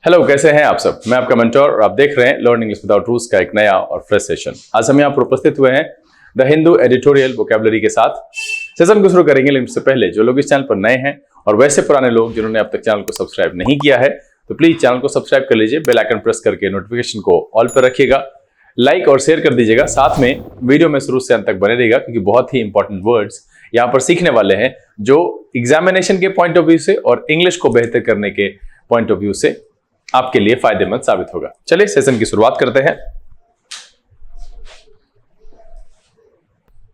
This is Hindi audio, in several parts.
हेलो, कैसे हैं आप सब। मैं आपका मेंटोर और आप देख रहे हैं लर्न इंग्लिश विदाउट रूल्स का एक नया और फ्रेश सेशन। आज हम यहाँ पर उपस्थित हुए हैं द हिंदू एडिटोरियल वोकैबुलरी के साथ। सेशन को शुरू करेंगे, लेकिन उससे पहले जो लोग इस चैनल पर नए हैं और वैसे पुराने लोग जिन्होंने अब तक चैनल को सब्सक्राइब नहीं किया है, तो प्लीज चैनल को सब्सक्राइब कर लीजिए। बेल आइकन प्रेस करके नोटिफिकेशन को ऑल पर रखिएगा, लाइक और शेयर कर दीजिएगा। साथ में वीडियो में शुरू से अंत तक बने रहिएगा, क्योंकि बहुत ही इंपॉर्टेंट वर्ड्स यहाँ पर सीखने वाले हैं जो एग्जामिनेशन के पॉइंट ऑफ व्यू से और इंग्लिश को बेहतर करने के पॉइंट ऑफ व्यू से आपके लिए फायदेमंद साबित होगा। चलिए सेशन की शुरुआत करते हैं।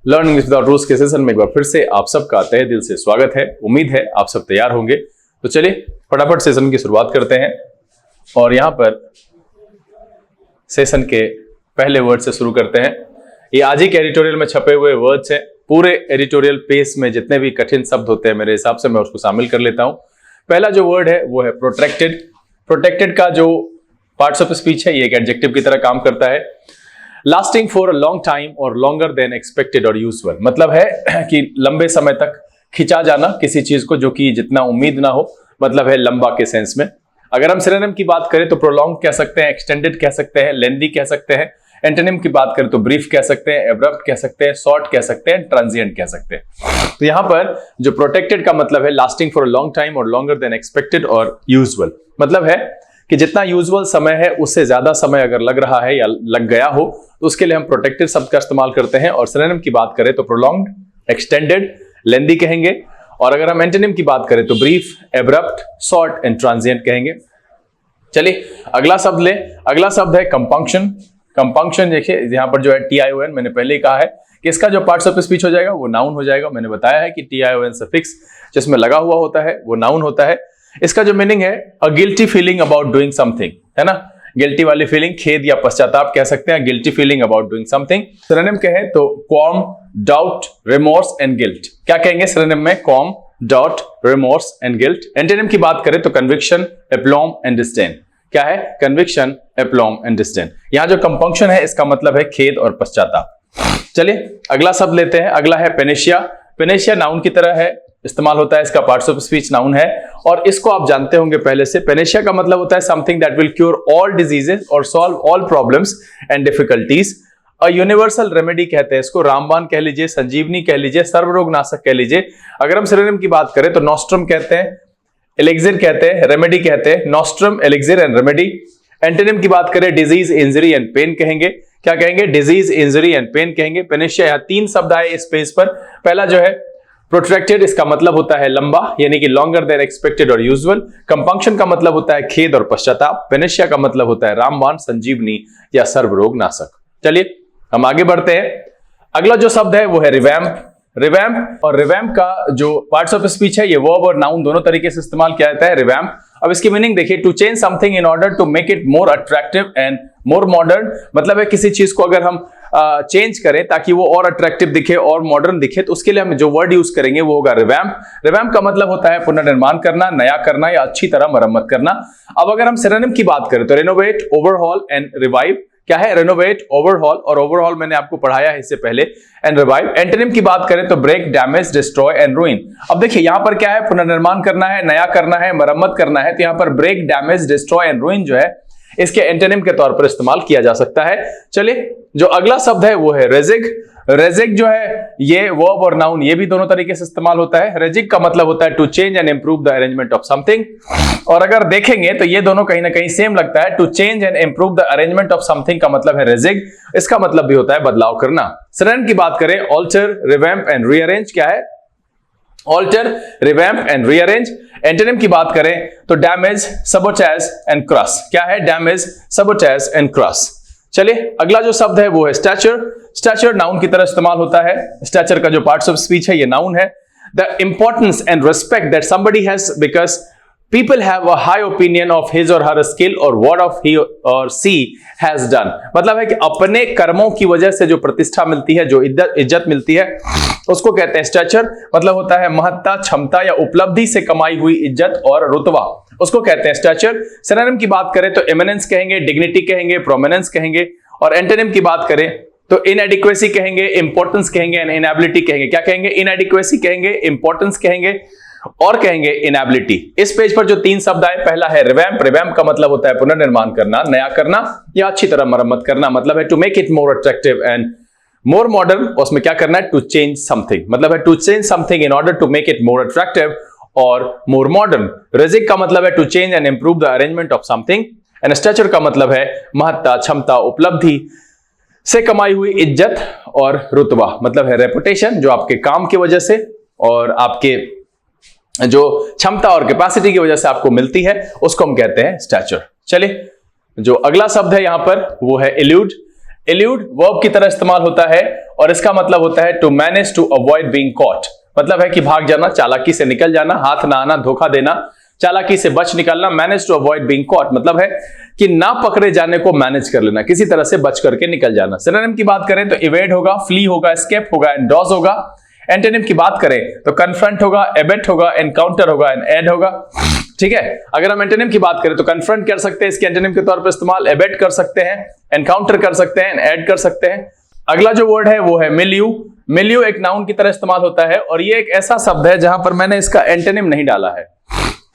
लर्न इंग्लिश विदाउट रूल्स के सेशन में एक बार फिर से आप सबका तहे दिल से स्वागत है। उम्मीद है आप सब तैयार होंगे। तो चलिए फटाफट सेशन की शुरुआत करते हैं और यहां पर सेशन के पहले वर्ड से शुरू करते हैं। ये आज ही के एडिटोरियल में छपे हुए वर्ड्स हैं। पूरे एडिटोरियल पेज में जितने भी कठिन शब्द होते हैं, मेरे हिसाब से मैं उसको शामिल कर लेता हूं। पहला जो वर्ड है वो है प्रोटेक्टेड। प्रोटेक्टेड का जो पार्ट्स ऑफ स्पीच है, ये एक एडजेक्टिव की तरह काम करता है। Lasting for a long time और लॉन्गर देन एक्सपेक्टेड और यूजुअल, मतलब है कि लंबे समय तक खिंचा जाना किसी चीज को जो कि जितना उम्मीद ना हो, मतलब है लंबा के सेंस में। अगर हम सिनोनिम की बात करें तो प्रोलॉन्ग कह सकते हैं, एक्सटेंडेड कह सकते हैं, लेंदी कह सकते हैं। एंटोनिम की बात करें तो ब्रीफ कह सकते हैं, एब्रप्ट कह सकते हैं, शॉर्ट कह सकते हैं, ट्रांजिएंट कह सकते हैं। तो यहां पर जो प्रोटेक्टेड का मतलब है lasting for a long time और लॉन्गर देन एक्सपेक्टेड और यूजुअल, मतलब है कि जितना यूजुअल समय है उससे ज्यादा समय अगर लग रहा है या लग गया हो तो उसके लिए हम प्रोटेक्टेड शब्द का इस्तेमाल करते हैं। और सिनोनिम की बात करें तो प्रोलॉन्ग्ड, एक्सटेंडेड, लेंदी कहेंगे। और अगर हम एंटोनिम की बात करें तो brief, abrupt, short and transient कहेंगे। चलिए अगला शब्द ले। अगला शब्द है कंपंक्शन। कंपंक्शन देखिए यहां पर जो है TION, मैंने पहले ही कहा है कि इसका जो पार्ट्स ऑफ स्पीच हो जाएगा वो नाउन हो जाएगा। मैंने बताया है कि TION सफिक्स जिसमें लगा हुआ होता है वो नाउन होता है। इसका जो मीनिंग है अ guilty feeling about doing something, है ना। गिल्टी वाली फीलिंग, खेद या पश्चाताप कह सकते हैं। Guilty feeling about doing something. Synonym कहें तो qualm, doubt, remorse and guilt. क्या कहेंगे सिनोनिम में? Qualm, doubt, remorse and guilt. Antonym की बात करें तो कन्विक्शन, एप्लॉम एंड डिस्डेन। क्या है? Conviction, aplomb and disdain. यहां जो कंपंक्शन है इसका मतलब है खेद और पश्चाताप। चलिए अगला शब्द लेते हैं। अगला है पेनेशिया। पेनेशिया नाउन की तरह है, इस्तेमाल होता है। इसका पार्ट्स ऑफ स्पीच नाउन है और इसको आप जानते होंगे पहले से। पेनेशिया का मतलब होता है something that will cure all diseases or solve all problems and difficulties. A universal remedy कहते हैं इसको। रामबाण कह लीजिए, संजीवनी कह लीजिए, सर्वरोग नाशक कह लीजिए। अगर हम सिनोनिम की बात करें तो नॉस्ट्रम कहते हैं, एलिक्सिर कहते हैं, रेमेडी कहते हैं। Nostrum, elixir and remedy. Antonym की बात करें डिजीज, इंजरी एंड पेन कहेंगे। क्या कहेंगे? डिजीज, इंजरी एंड पेन कहेंगे। पेनेशिया, यहां तीन शब्द आए इस पेज पर। पहला जो है प्रोट्रैक्टेड, इसका मतलब होता है लंबा, यानी कि लॉन्गर देन एक्सपेक्टेड और यूजुअल। कंपंक्शन का मतलब होता है खेद और पश्चाताप। पेनेशिया का मतलब होता है रामबाण, संजीवनी या सर्वरोग नाशक। चलिए हम आगे बढ़ते हैं। अगला जो शब्द है वो है रिवैम्प। रिवैम्प और रिवैम्प का जो पार्ट्स ऑफ स्पीच है ये वर्ब और नाउन दोनों तरीके से इस्तेमाल किया जाता है। रिवैम्प, अब इसकी मीनिंग देखिए, to change something in order to make it more attractive and more modern. मतलब है किसी चीज को अगर हम चेंज करें ताकि वो और अट्रैक्टिव दिखे और मॉडर्न दिखे, तो उसके लिए हम जो वर्ड यूज करेंगे वो होगा रिवैम्प। रिवैम्प का मतलब होता है पुनर्निर्माण करना, नया करना या अच्छी तरह मरम्मत करना। अब अगर हम सिनोनिम की बात करें तो रेनोवेट, ओवरहॉल एंड रिवाइव। क्या है? रेनोवेट, ओवरहॉल, और ओवरहॉल मैंने आपको पढ़ाया है इससे पहले, एंड रिवाइव। एंटोनिम की बात करें तो break, damage, destroy and ruin. अब देखिए यहां पर क्या है? पुनर्निर्माण करना है, नया करना है, मरम्मत करना है। तो यहां पर break, damage, destroy and ruin जो है इसके एंटोनिम के तौर पर इस्तेमाल किया जा सकता है। चलिए जो अगला शब्द है वो है रेजिग। रेजिग जो है ये वर्ब और नाउन ये भी दोनों तरीके से इस्तेमाल होता है। रेजिग का मतलब होता है to change and improve the arrangement of something. और अगर देखेंगे तो ये दोनों कहीं ना कहीं सेम लगता है। To change and improve the arrangement of something का मतलब है रेजिग। इसका मतलब भी होता है बदलाव करना। सिनोनिम की बात करें ऑल्टर, रिवैम्प एंड रीअरेंज। क्या है? Alter, revamp and rearrange. Antonym की बात करें तो डैमेज, सबोटेज एंड क्रश। क्या है? Damage, sabotage and crush. चलिए अगला जो शब्द है वो है स्टैचर। स्टैचर नाउन की तरह इस्तेमाल होता है। स्टैचर का जो पार्ट्स ऑफ स्पीच है ये नाउन है। The importance and respect that somebody has because people have a high opinion of his or her skill or what of he or she has done। मतलब है कि अपने कर्मों की वजह से जो प्रतिष्ठा मिलती है, जो इज्जत मिलती है, उसको कहते हैं स्टैचर। मतलब होता है महत्ता, क्षमता या उपलब्धि से कमाई हुई इज्जत और रुतबा, उसको कहते हैं स्टैचर। सिनोनिम की बात करें तो एमिनेंस कहेंगे, डिग्निटी कहेंगे, प्रोमिनेंस कहेंगे। और एंटोनिम की बात करें तो इनएडिक्वेसी कहेंगे, इंपॉर्टेंस कहेंगे एंड इनएबिलिटी कहेंगे। क्या कहेंगे? इनएडिक्वेसी कहेंगे, इंपॉर्टेंस कहेंगे, और कहेंगे इनएबिलिटी। इस पेज पर जो 3 शब्द आए, पहला है रिवैम्प। रिवैम्प का मतलब होता है पुनर्निर्माण करना, नया करना या अच्छी तरह मरम्मत करना। मतलब है to make it more attractive and more modern. उसमें क्या करना है, टू चेंज समथिंग। मतलब है to change something in order to make it more attractive और मोर मॉडर्न। रिजिक का मतलब है to change and improve the arrangement of something. And stature का मतलब है महत्ता, क्षमता, उपलब्धि से कमाई हुई इज्जत और रुतबा। मतलब है रेपुटेशन, जो आपके काम की वजह से और आपके जो क्षमता और कैपेसिटी की वजह से आपको मिलती है, उसको हम कहते हैं स्टैचर। चलिए, जो अगला शब्द है यहां पर वो है इल्यूड। इल्यूड वर्ब की तरह इस्तेमाल होता है और इसका मतलब होता है to manage to avoid being caught. मतलब है कि भाग जाना, चालाकी से निकल जाना, हाथ ना आना, धोखा देना, चालाकी से बच निकलना। Manage to avoid being caught मतलब है कि ना पकड़े जाने को मैनेज कर लेना, किसी तरह से बच करके निकल जाना। सिनोनिम की बात करें तो इवेड होगा, फ्ली होगा, एस्केप होगा, एंडोज होगा। एंटोनिम की बात करें तो कन्फ्रंट होगा, एबेट होगा, एनकाउंटर होगा एंड एड होगा। ठीक है, अगर हम एंटोनिम की बात करें तो कन्फ्रंट कर सकते हैं इसके एंटोनिम के तौर पर इस्तेमाल, एबेट कर सकते हैं, एनकाउंटर कर सकते हैं, ऐड कर सकते हैं। अगला जो वर्ड है वो है मिल्यू। मिल्यू एक नाउन की तरह इस्तेमाल होता है और ये एक ऐसा शब्द है जहां पर मैंने इसका एंटोनिम नहीं डाला है।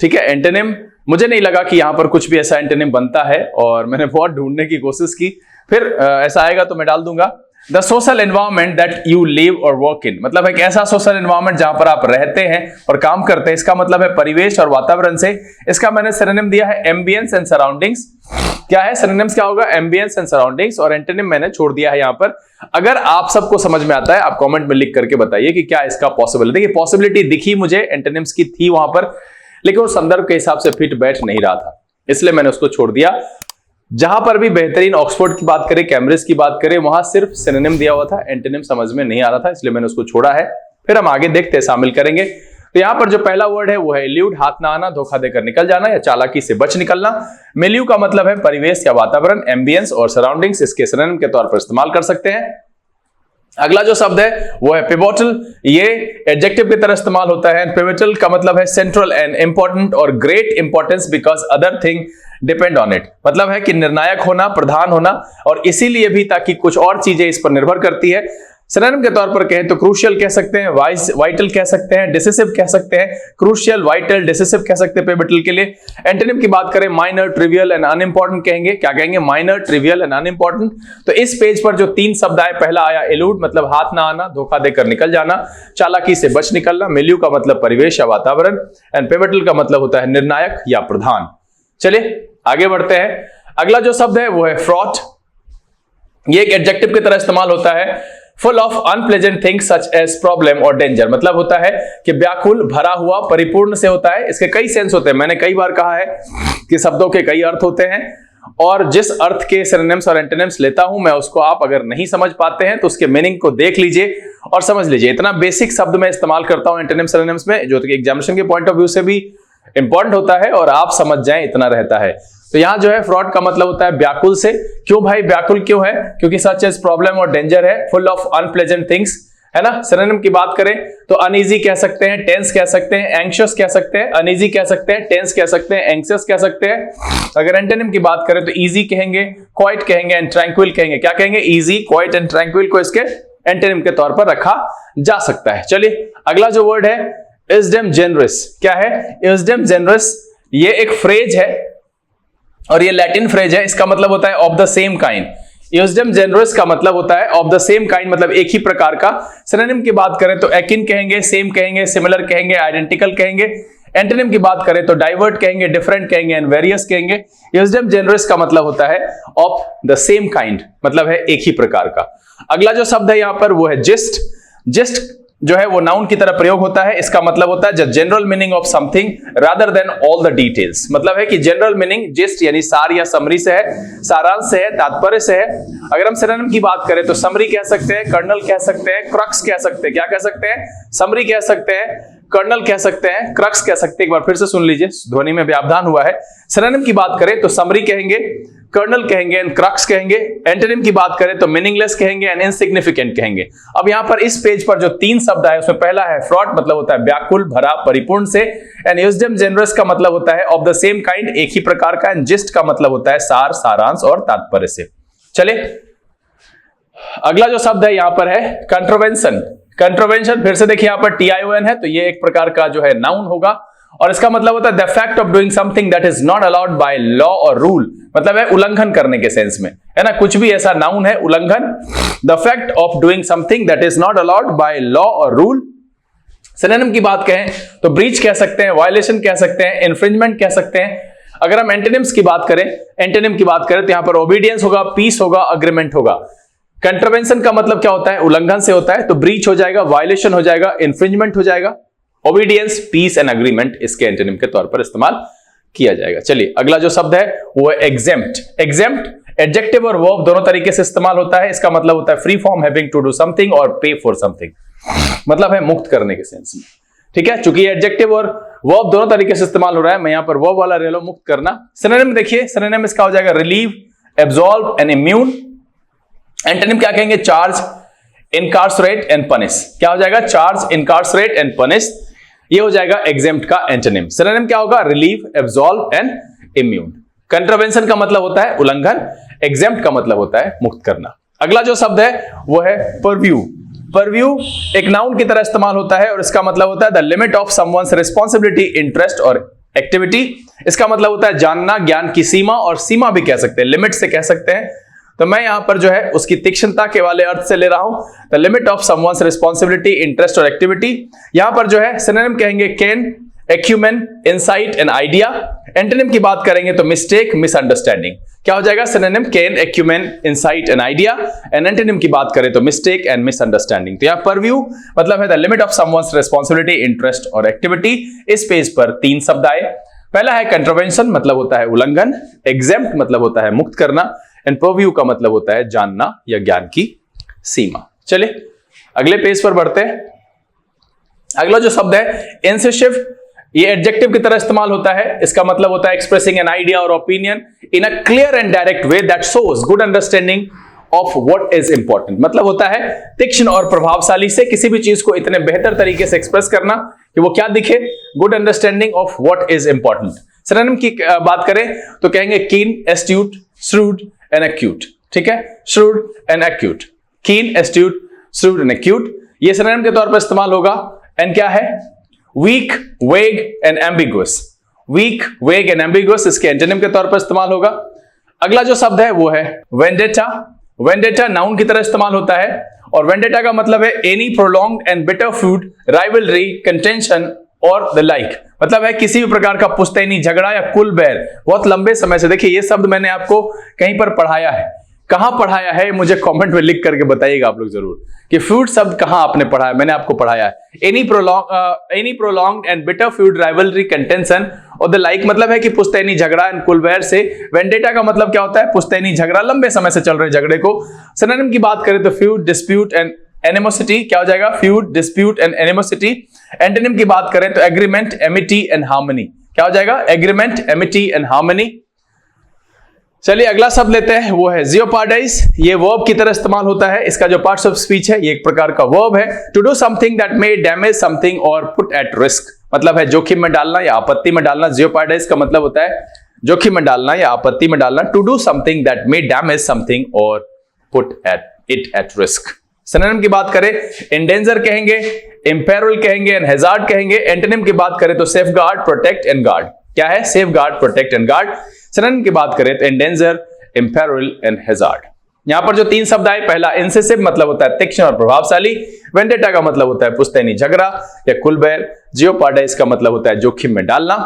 ठीक है, एंटोनिम मुझे नहीं लगा कि यहां पर कुछ भी ऐसा एंटोनिम बनता है और मैंने बहुत ढूंढने की कोशिश की, फिर ऐसा आएगा तो मैं डाल दूंगा। The social environment that you live और वर्क इन। मतलब एक ऐसा सोशल एनवायरमेंट जहां पर आप रहते हैं और काम करते हैं, इसका मतलब है परिवेश और वातावरण से। इसका मैंने सिनोनिम दिया है एम्बियंस एंड सराउंडिंग्स। क्या है सिनोनिम्स, क्या होगा, एम्बियंस एंड सराउंडिंग्स, और एंटोनिम मैंने छोड़ दिया है यहां पर। अगर आप सबको समझ में आता है आप कमेंट में लिख करके बताइए कि क्या इसका पॉसिबल है। देखिए पॉसिबिलिटी दिखी मुझे, एंटोनिम्स की थी वहां पर, लेकिन वो संदर्भ के हिसाब से फिट बैठ नहीं रहा था, इसलिए मैंने उसको छोड़ दिया। जहां पर भी बेहतरीन ऑक्सफोर्ड की बात करें, कैम्ब्रिज की बात करें, वहां सिर्फ सिनोनिम दिया हुआ था, एंटोनिम समझ में नहीं आ रहा था, इसलिए मैंने उसको छोड़ा है। फिर हम आगे देखते हैं, शामिल करेंगे। तो यहां पर जो पहला वर्ड है वो है इल्यूड, हाथ ना आना, धोखा देकर निकल जाना या चालाकी से बच निकलना। मिल्यू का मतलब है परिवेश या वातावरण, एम्बियंस और सराउंडिंग्स इसके सिनोनिम के तौर पर इस्तेमाल कर सकते हैं। अगला जो शब्द है वो है पिवोटल। ये एडजेक्टिव की तरह इस्तेमाल होता है। पिवोटल का मतलब है सेंट्रल एंड इंपॉर्टेंट और great importance because other thing depend on it. मतलब है कि निर्णायक होना, प्रधान होना, और इसीलिए भी ताकि कुछ और चीजें इस पर निर्भर करती है। सिनोनिम के तौर पर कहें तो क्रूशियल कह सकते हैं, वाइटल कह सकते हैं, डिसिसिव कह सकते हैं। क्रूशियल, वाइटल, डिसिसिव कह सकते हैं पिवोटल के लिए। एंटोनिम की बात करें माइनर, ट्रिवियल एंड अनइंपॉर्टेंट कहेंगे। क्या कहेंगे, माइनर, ट्रिवियल एंड अनइंपॉर्टेंट। तो इस पेज पर जो 3 शब्द आए, पहला आया इल्यूड मतलब हाथ ना आना, धोखा देकर निकल जाना, चालाकी से बच निकलना। मिल्यू का मतलब परिवेश या वातावरण, एंड पिवोटल का मतलब होता है निर्णायक या प्रधान। चलिए आगे बढ़ते हैं। अगला जो शब्द है वो है फ्रॉट। ये एक एडजेक्टिव की तरह इस्तेमाल होता है। Full of unpleasant things such as problem और डेंजर। मतलब होता है कि व्याकुल, भरा हुआ, परिपूर्ण से होता है। इसके कई सेंस होते हैं, मैंने कई बार कहा है कि शब्दों के कई अर्थ होते हैं और जिस अर्थ के सिनोनिम्स और एंटोनिम्स लेता हूं मैं, उसको आप अगर नहीं समझ पाते हैं तो उसके मीनिंग को देख लीजिए और समझ लीजिए। इतना बेसिक शब्द मैं इस्तेमाल करता हूं एंटोनिम सिनोनिम्स में, जो कि एग्जामिनेशन के पॉइंट ऑफ व्यू से भी इंपॉर्टेंट होता है और आप समझ जाएं इतना रहता है। तो यहां जो है फ्रॉड का मतलब होता है व्याकुल से। क्यों भाई व्याकुल क्यों है, क्योंकि सच एज प्रॉब्लम और डेंजर है, फुल ऑफ अनप्लेजेंट थिंग्स, है ना। सिनोनिम की बात करें तो अनईजी कह सकते हैं, टेंस कह सकते हैं, एंग्शियस कह सकते हैं, अनईजी कह सकते हैं, टेंस कह सकते हैं, एंग्शियस कह सकते हैं। अगर एंटोनिम की बात करें तो इजी कहेंगे, क्वाइट कहेंगे एंड ट्रैंक्विल कहेंगे। क्या कहेंगे, इजी, क्वाइट एंड ट्रैंक्विल को इसके एंटोनिम के तौर पर रखा जा सकता है। चलिए अगला जो वर्ड है इज्डम जेनरस। क्या है, इज्डम जेनरस। ये एक फ्रेज है और ये लैटिन फ्रेज है। इसका मतलब होता है of the same kind. Ejusdem generis का मतलब होता है ऑफ द सेम काइंड, मतलब एक ही प्रकार का। सिनोनिम की बात करें तो एकिन कहेंगे, सेम कहेंगे, सिमिलर कहेंगे, आइडेंटिकल कहेंगे। एंटोनिम की बात करें तो डाइवर्ट कहेंगे, डिफरेंट कहेंगे एंड वेरियस कहेंगे। यूज्डम जेनरस का मतलब होता है ऑफ द सेम काइंड, मतलब है एक ही प्रकार का। अगला जो शब्द है यहां पर वो है जिस्ट। जिस्ट जो है वो नाउन की तरह प्रयोग होता है। इसका मतलब होता है general meaning of something rather than all the details. मतलब है कि जनरल मीनिंग जिस्ट यानी सार या समरी से है, सारांश से है, तात्पर्य से है। अगर हम सिनोनिम की बात करें तो समरी कह सकते हैं, कर्नल कह सकते हैं, क्रक्स कह सकते हैं। क्या कह सकते हैं, समरी कह सकते हैं, कर्नल कह सकते हैं, क्रक्स कह सकते हैं। एक बार फिर से सुन लीजिए, ध्वनि में व्यवधान हुआ है। सिनोनिम की बात करें तो समरी कहेंगे, कर्नल कहेंगे एंड क्रक्स कहेंगे। एंटोनिम की बात करें तो मीनिंगलेस कहेंगे एंड इनसिग्निफिकेंट कहेंगे। अब यहां पर इस पेज पर जो 3 शब्द है उसमें पहला है फ्रॉड, मतलब होता है व्याकुल, भरा, परिपूर्ण से। एंड यूज्डम जेनरस का मतलब होता है ऑफ द सेम काइंड, एक ही प्रकार का। एंड जिस्ट का मतलब होता है सार, सारांश और तात्पर्य से। चले अगला जो शब्द है यहां पर है कंट्रोवेंशन। कंट्रावेंशन फिर से देखिए यहां पर TION है, तो ये एक प्रकार का जो है नाउन होगा और इसका मतलब होता है the fact of doing something that is not allowed by law और रूल, मतलब है उल्लंघन करने के सेंस में, है ना, कुछ भी ऐसा नाउन है उल्लंघन। The fact of doing something that is not allowed by law और रूल। सिनोनिम की बात कहें तो ब्रीच कह सकते हैं, वायलेशन कह सकते हैं, इन्फ्रिंजमेंट कह सकते हैं। अगर हम एंटोनिम्स की बात करें, एंटोनिम की बात करें तो यहां पर ओबीडियंस होगा, पीस होगा, अग्रीमेंट होगा। कंट्रावेंशन का मतलब क्या होता है? उल्लंघन से होता है, तो ब्रीच हो जाएगा, वायलेशन हो जाएगा, इन्फ्रिंजमेंट हो जाएगा। ओबीडियंस, पीस एंड अग्रीमेंट इसके एंटोनिम के तौर पर इस्तेमाल किया जाएगा। चलिए अगला जो शब्द है वो है एग्जेम्प्ट। एग्जेम्प्ट एडजेक्टिव और वर्ब दोनों तरीके से इस्तेमाल होता है। इसका मतलब होता है free from having to do something और पे फॉर समथिंग, मतलब है मुक्त करने के सेंस में। ठीक है, चूंकि एडजेक्टिव और वर्ब दोनों तरीके से इस्तेमाल हो रहा है, मैं यहां पर वर्ब वाला ले लो, मुक्त करना। सिनोनिम देखिए, सिनोनिम इसका हो जाएगा relieve, absolve and immune. Antonym क्या कहेंगे? Charge, incarcerate and punish. क्या हो जाएगा? Charge, incarcerate and punish. ये हो जाएगा एग्जेम्प्ट का एंटोनिम। सिनोनिम क्या होगा? Relieve, absolve and immune. Contravention का मतलब होता है उल्लंघन, एग्जेम्प्ट का मतलब होता है मुक्त करना। अगला जो शब्द है वो है परव्यू। परव्यू एक नाउन की तरह इस्तेमाल होता है और इसका मतलब होता है the limit of someone's responsibility, interest और एक्टिविटी। इसका मतलब होता है जानना, ज्ञान की सीमा, और सीमा भी कह सकते हैं, लिमिट से कह सकते हैं। तो मैं यहां पर जो है उसकी तीक्ष्णता के वाले अर्थ से ले रहा हूं, the limit of someone's responsibility, interest और एक्टिविटी। यहां पर जो है सिनोनिम कहेंगे can, acumen, insight and idea. Antonym की बात करेंगे तो मिस्टेक, मिसअंडरस्टैंडिंग। क्या हो जाएगा? Synonym can, acumen, insight and idea. And antonym की बात करें तो मिस्टेक एंड मिसअंडरस्टैंडिंग। तो यहां परव्यू मतलब है the limit of someone's responsibility, interest और एक्टिविटी। इस पेज पर 3 शब्द आए। पहला है कंट्रावेंशन, मतलब होता है उल्लंघन। एग्जेम्प्ट मतलब होता है मुक्त करना। एंड परव्यू का मतलब होता है जानना या ज्ञान की सीमा। चलिए अगले पेज पर बढ़ते हैं। अगला जो शब्द है इंसिसिव, ये एडजेक्टिव की तरह इस्तेमाल होता है। इसका मतलब होता है एक्सप्रेसिंग एन आइडिया और opinion in a clear and direct way that shows good understanding of what is important. मतलब होता है तीक्ष्ण और प्रभावशाली से किसी भी चीज को इतने बेहतर तरीके से एक्सप्रेस करना कि वो क्या दिखे? Good understanding of what is important. Synonym की बात करें तो कहेंगे कीन, एस्ट्यूट, श्रूड एंड एक्यूट। ठीक है, श्रूड एंड एक्यूट, कीन, एस्ट्यूट, श्रूड एंड एक्यूट, ये सिनोनिम के तौर पर इस्तेमाल होगा। एंड क्या है? वीक, वेग एंड एम्बिगुअस। वीक, वेग एंड एम्बिगुअस इसके एंटोनिम के तौर पर इस्तेमाल होगा। अगला जो शब्द है वो है वेंडेटा। वेंडेटा नाउन की तरह इस्तेमाल होता है और वेंडेटा का मतलब है any prolonged and bitter feud, rivalry, contention और द लाइक। मतलब है किसी भी प्रकार का पुश्तैनी झगड़ा या कुलबैर बहुत लंबे समय से। देखिए ये शब्द मैंने आपको कहीं पर पढ़ाया है, कहां पढ़ाया है मुझे कमेंट में लिख करके बताइएगा आप लोग जरूर कि फ्यूड शब्द कहां आपने पढ़ा है। मैंने आपको पढ़ाया है any prolonged and bitter feud, rivalry, contention और द लाइक। मतलब है कि पुश्तैनी झगड़ा एंड कुलबैर से। वेंडेटा का मतलब क्या होता है? पुश्तैनी झगड़ा, लंबे समय से चल रहे झगड़े को। सिनोनिम की बात करें तो फ्यूड, डिस्प्यूट एंड एनिमोसिटी। क्या हो जाएगा? Feud, dispute and animosity. Antonym की बात करें तो एग्रीमेंट, एमिटी एंड हार्मनी। क्या हो जाएगा? Agreement, Amity and harmony. चलिए अगला शब्द लेते हैं, वो है जियोपार्डाइज। ये वर्ब की तरह इस्तेमाल होता है। इसका जो पार्ट्स ऑफ स्पीच है ये एक प्रकार का वर्ब है। To do something that may damage something और पुट एट रिस्क, मतलब है जोखिम में डालना या आपत्ति में डालना। जियोपार्डाइज का मतलब होता है जोखिम में डालना या आपत्ति में डालना। To do something that may damage something और put it at risk. Synonym की बात करें एंडेंजर कहेंगे, इंपेरिल कहेंगे एंड हैजार्ड कहेंगे। एंटोनिम की बात करें तो सेफगार्ड, प्रोटेक्ट एंड गार्ड। क्या है? Safeguard, protect and guard. Synonym की बात करें तो एंडेंजर, इंपेरिल एंड हैजार्ड। यहां पर जो 3 शब्द आए, पहला इंसिसिव मतलब होता है तीक्ष्ण और प्रभावशाली। वेंडेटा का मतलब होता है पुश्तैनी झगड़ा या कुलबैर। जियोपार्डाइज का मतलब होता है जोखिम में डालना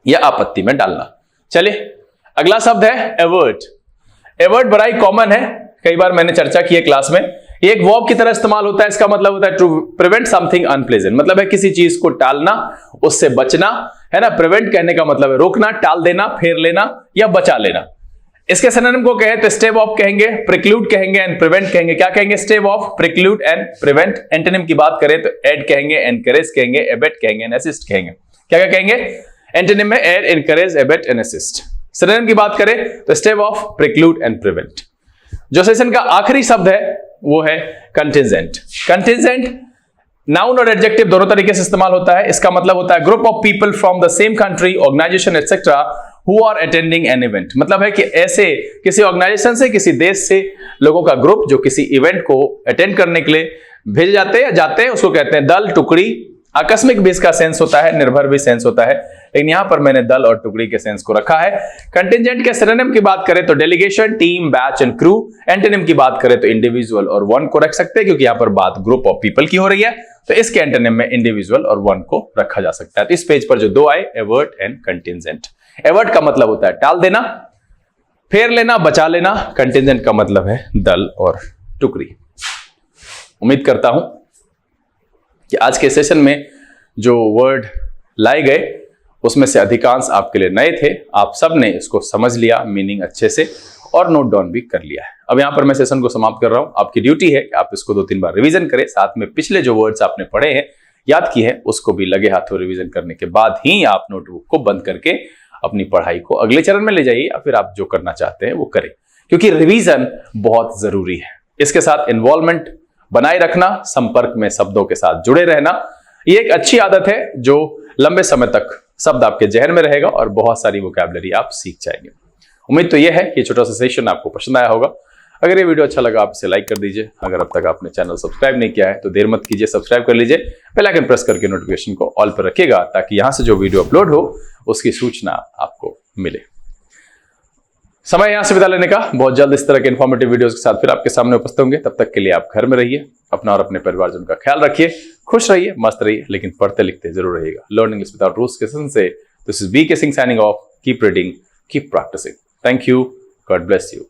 या आपत्ति में डालना। चलिए अगला शब्द है एवर्ट। एवर्ट बड़ा ही कॉमन है, कई बार मैंने चर्चा की है क्लास में। ये एक वर्ब की तरह इस्तेमाल होता है। इसका मतलब होता है टू प्रिवेंट समथिंग अनप्लेजेंट, मतलब है किसी चीज को टालना, उससे बचना, है ना। प्रिवेंट कहने का मतलब है रोकना, टाल देना, फेर लेना या बचा लेना। इसके सिनोनिम को कहें तो स्टेव ऑफ कहेंगे, प्रिक्लूड कहेंगे एंड प्रिवेंट कहेंगे। क्या कहेंगे? स्टेव off, preclude and prevent. Antonym की बात करें तो एड कहेंगे, एनकरेज कहेंगे, एबेट कहेंगे एंड असिस्ट कहेंगे। क्या क्या कहेंगे? एंटोनिम में aid, encourage, abet and assist. Synonym की बात करें तो stave off, preclude and prevent. जो सेशन का आखिरी शब्द है वो है कंटिजेंट। कंटिजेंट नाउन और एडजेक्टिव दोनों तरीके से इस्तेमाल होता है। इसका मतलब होता है group of people from the same country, organisation etcetera who are attending an event. मतलब है कि ऐसे किसी ऑर्गेनाइजेशन से, किसी देश से लोगों का ग्रुप जो किसी इवेंट को अटेंड करने के लिए भेजे जाते हैं या जाते हैं उसको कहते हैं दल, टुकड़ी। आकस्मिक भी इसका सेंस होता है, निर्भर भी सेंस होता है, लेकिन यहां पर मैंने दल और टुकड़ी के सेंस को रखा है। कंटिजेंट के सिनोनिम की बात करें तो delegation, team, batch and crew. Antonym की बात करें तो इंडिविजुअल और वन को रख सकते हैं, क्योंकि यहां पर बात ग्रुप ऑफ पीपल की हो रही है, तो इसके एंटोनिम में इंडिविजुअल और वन को रखा जा सकता है। तो इस पेज पर जो दो आए, एवर्ट एंड कंटिजेंट। एवर्ट का मतलब होता है टाल देना, फेर लेना, बचा लेना। कंटिजेंट का मतलब है दल और टुकड़ी। उम्मीद करता हूं कि आज के सेशन में जो वर्ड लाए गए उसमें से अधिकांश आपके लिए नए थे। आप सब ने इसको समझ लिया, मीनिंग अच्छे से, और नोट डाउन भी कर लिया है। अब यहां पर मैं सेशन को समाप्त कर रहा हूं। आपकी ड्यूटी है कि आप इसको 2-3 बार रिवीजन करें, साथ में पिछले जो वर्ड्स आपने पढ़े हैं, याद किए हैं, उसको भी लगे हाथों रिवीजन करने के बाद ही आप नोटबुक को बंद करके अपनी पढ़ाई को अगले चरण में ले जाइए, या फिर आप जो करना चाहते हैं वो करें, क्योंकि रिवीजन बहुत जरूरी है। इसके साथ इन्वॉल्वमेंट बनाए रखना, संपर्क में शब्दों के साथ जुड़े रहना, ये एक अच्छी आदत है जो लंबे समय तक शब्द आपके जहन में रहेगा और बहुत सारी वोकैबुलरी आप सीख जाएंगे। उम्मीद तो यह है कि छोटा सा सेशन आपको पसंद आया होगा। अगर ये वीडियो अच्छा लगा आप इसे लाइक कर दीजिए। अगर अब तक आपने चैनल सब्सक्राइब नहीं किया है तो देर मत कीजिए, सब्सक्राइब कर लीजिए, बेल आइकन प्रेस करके नोटिफिकेशन को ऑल पर रखिएगा, ताकि यहां से जो वीडियो अपलोड हो उसकी सूचना आपको मिले। समय यहां से विदा लेने का। बहुत जल्द इस तरह के इन्फॉर्मेटिव वीडियोस के साथ फिर आपके सामने उपस्थित होंगे। तब तक के लिए आप घर में रहिए, अपना और अपने परिवारजन का ख्याल रखिए, खुश रहिए, मस्त रहिए, लेकिन पढ़ते लिखते जरूर रहिएगा। लर्न इंग्लिश विदाउट रूल्स के सेशन से this is B K Singh signing off. Keep reading, keep practising. Thank you, God bless you.